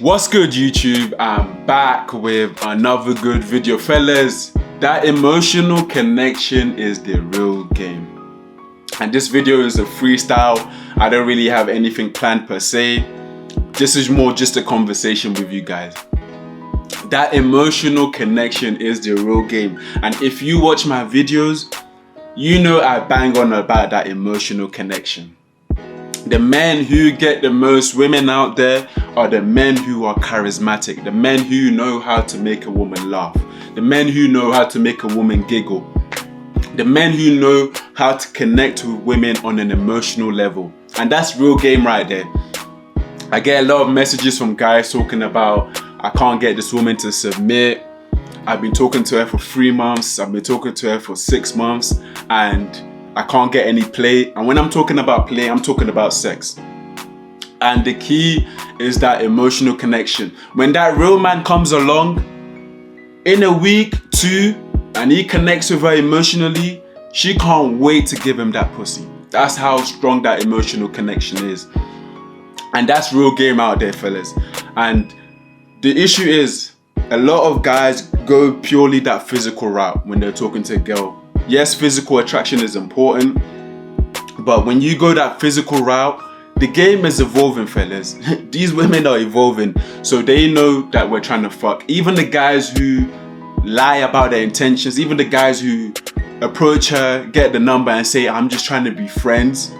What's good, YouTube? I'm back with another good video. Fellas, that emotional connection is the real game. And this video is a freestyle. I don't really have anything planned per se. This is more just a conversation with you guys. That emotional connection is the real game. And if you watch my videos, you know I bang on about that emotional connection. The men who get the most women out there are the men who are charismatic, the men who know how to make a woman laugh, the men who know how to make a woman giggle, the men who know how to connect with women on an emotional level. And that's real game right there. I get a lot of messages from guys talking about, I can't get this woman to submit. I've been talking to her for 3 months. I've been talking to her for 6 months and I can't get any play. And when I'm talking about play, I'm talking about sex. And the key is that emotional connection. When that real man comes along, in a week, 2, and he connects with her emotionally, she can't wait to give him that pussy. That's how strong that emotional connection is. And that's real game out there, fellas. And the issue is, a lot of guys go purely that physical route when they're talking to a girl. Yes, physical attraction is important, but when you go that physical route, the game is evolving, fellas. These women are evolving, so they know that we're trying to fuck. Even the guys who lie about their intentions, even the guys who approach her, get the number and say, I'm just trying to be friends,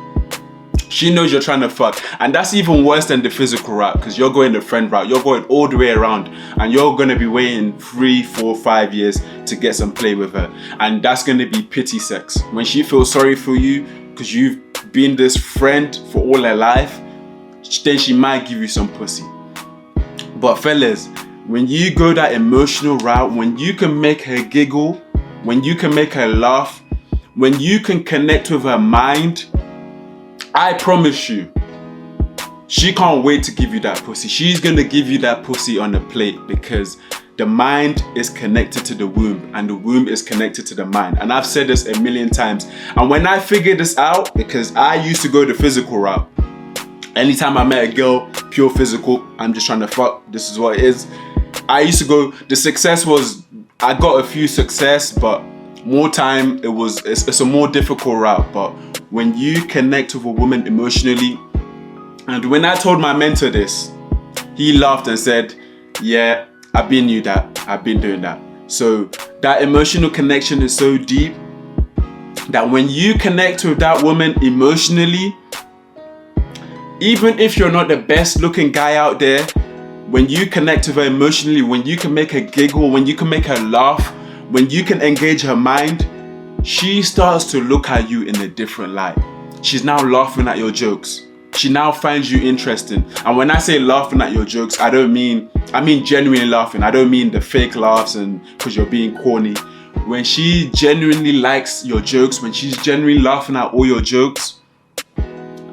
she knows you're trying to fuck. And that's even worse than the physical route, because you're going the friend route. You're going all the way around and you're going to be waiting 3, 4, 5 years to get some play with her. And that's going to be pity sex. When she feels sorry for you because you've been this friend for all her life, then she might give you some pussy. But fellas, when you go that emotional route, when you can make her giggle, when you can make her laugh, when you can connect with her mind, I promise you, she can't wait to give you that pussy. She's gonna give you that pussy on a plate, because the mind is connected to the womb and the womb is connected to the mind. And I've said this a million times. And when I figured this out, because I used to go the physical route. Anytime I met a girl, pure physical, I'm just trying to fuck, this is what it is. I used to go, the success was, I got a few success, but more time, it's a more difficult route. But when you connect with a woman emotionally, and when I told my mentor this, he laughed and said, yeah, I've been doing that. So that emotional connection is so deep that when you connect with that woman emotionally, even if you're not the best looking guy out there, when you connect with her emotionally, when you can make her giggle, when you can make her laugh, when you can engage her mind, she starts to look at you in a different light. She's now laughing at your jokes. She now finds you interesting. And when I say laughing at your jokes, I mean genuinely laughing. I don't mean the fake laughs and because you're being corny. When she genuinely likes your jokes, when she's genuinely laughing at all your jokes,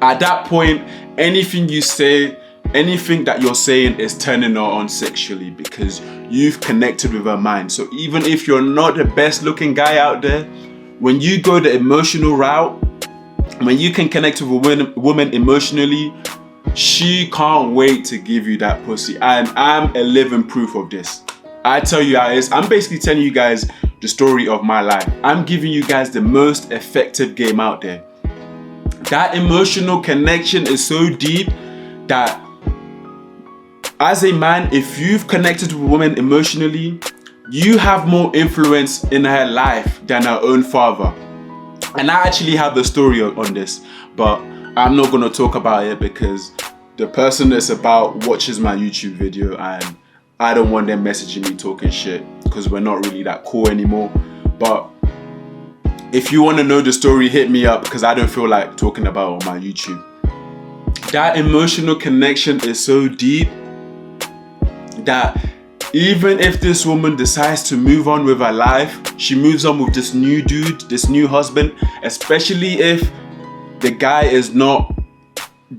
at that point, anything you say, anything that you're saying is turning her on sexually, because you've connected with her mind. So even if you're not the best looking guy out there, when you go the emotional route, when you can connect with a woman emotionally, she can't wait to give you that pussy. And I'm a living proof of this. I tell you guys, I'm basically telling you guys the story of my life. I'm giving you guys the most effective game out there. That emotional connection is so deep that as a man, if you've connected with a woman emotionally, you have more influence in her life than her own father. And I actually have the story on this, but I'm not going to talk about it because the person that's about watches my YouTube video and I don't want them messaging me talking shit, because we're not really that cool anymore. But if you want to know the story, hit me up, because I don't feel like talking about it on my YouTube. That emotional connection is so deep that even if this woman decides to move on with her life, she moves on with this new dude, this new husband, especially if the guy is not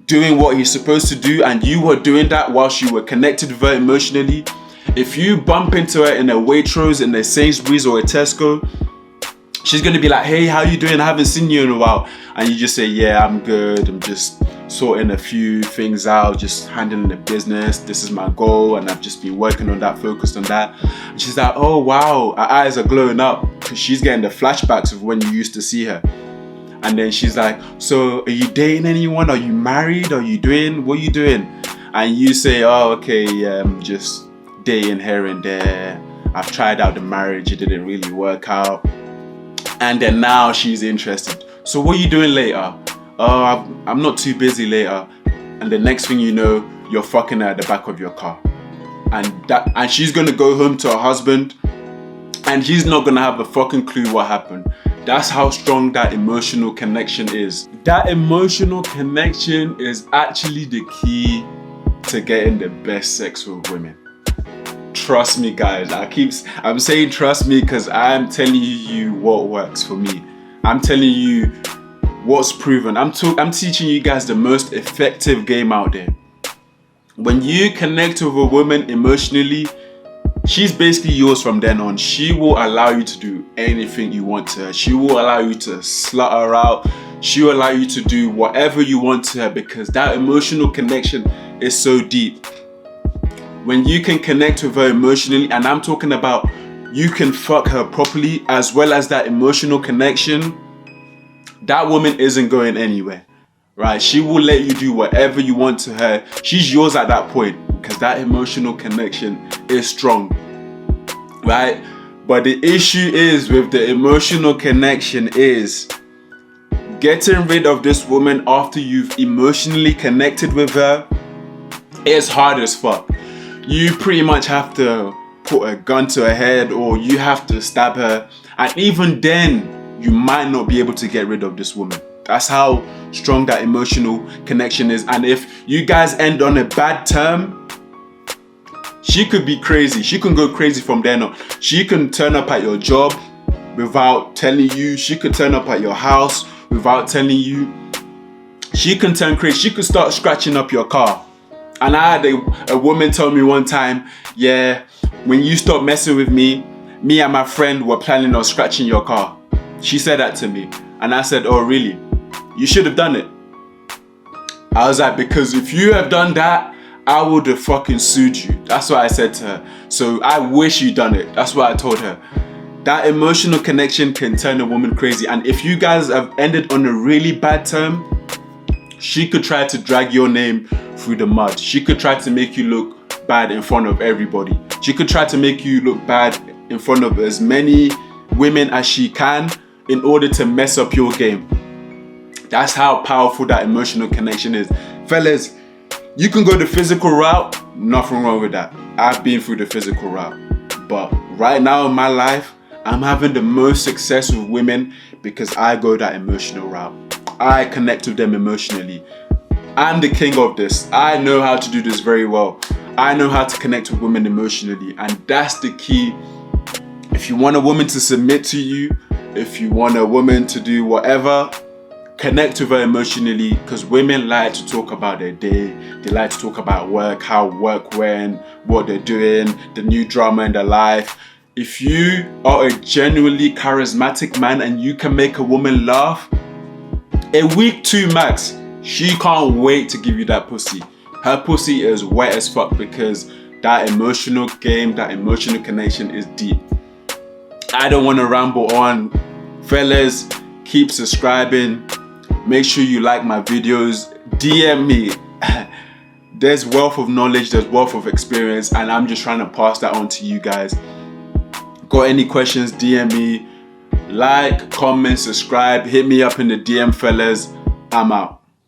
doing what he's supposed to do and you were doing that whilst you were connected with her emotionally. If you bump into her in a Waitrose, in a Sainsbury's or a Tesco, she's gonna be like, hey, how you doing? I haven't seen you in a while. And you just say, yeah, I'm good. I'm just sorting a few things out, just handling the business. This is my goal, and I've just been working on that, focused on that. And she's like, oh wow, her eyes are glowing up because she's getting the flashbacks of when you used to see her. And then she's like, so are you dating anyone? Are you married? What are you doing? And you say, oh, okay, just dating here and there. I've tried out the marriage, it didn't really work out. And then now she's interested. So what are you doing later? Oh, I'm not too busy later. And the next thing you know, you're fucking her at the back of your car. And she's gonna go home to her husband, and he's not gonna have a fucking clue what happened. That's how strong that emotional connection is. That emotional connection is actually the key to getting the best sex with women. Trust me, guys. I'm saying trust me because I'm telling you what works for me. I'm telling you what's proven. I'm teaching you guys the most effective game out there. When you connect with a woman emotionally, she's basically yours from then on. She will allow you to do anything you want to her. She will allow you to slut her out. She will allow you to do whatever you want to her because that emotional connection is so deep. When you can connect with her emotionally, and I'm talking about you can fuck her properly as well as that emotional connection, that woman isn't going anywhere, right? She will let you do whatever you want to her. She's yours at that point because that emotional connection is strong, right? But the issue is with the emotional connection is getting rid of this woman after you've emotionally connected with her is hard as fuck. You pretty much have to put a gun to her head or you have to stab her, and even then you might not be able to get rid of this woman. That's how strong that emotional connection is. And if you guys end on a bad term, she could be crazy. She can go crazy from then on. She can turn up at your job without telling you. She could turn up at your house without telling you. She can turn crazy. She could start scratching up your car. And I had a woman tell me one time, yeah, when you stop messing with me and my friend were planning on scratching your car. She said that to me. And I said, oh really? You should have done it. I was like, because if you have done that, I would have fucking sued you. That's what I said to her. So I wish you'd done it. That's what I told her. That emotional connection can turn a woman crazy. And if you guys have ended on a really bad term, she could try to drag your name through the mud. She could try to make you look bad in front of everybody. She could try to make you look bad in front of as many women as she can in order to mess up your game. That's how powerful that emotional connection is. Fellas, you can go the physical route, nothing wrong with that. I've been through the physical route. But right now in my life, I'm having the most success with women because I go that emotional route. I connect with them emotionally. I'm the king of this. I know how to do this very well. I know how to connect with women emotionally, and that's the key. If you want a woman to submit to you, if you want a woman to do whatever, connect with her emotionally, because women like to talk about their day. They like to talk about work, how work went, what they're doing, the new drama in their life. If you are a genuinely charismatic man and you can make a woman laugh, a week 2 max, she can't wait to give you that pussy. Her pussy is wet as fuck because that emotional game, that emotional connection is deep. I don't want to ramble on. Fellas, keep subscribing. Make sure you like my videos. DM me. There's wealth of knowledge, there's wealth of experience, and I'm just trying to pass that on to you guys. Got any questions, DM me. Like, comment, subscribe, hit me up in the DM, fellas. I'm out.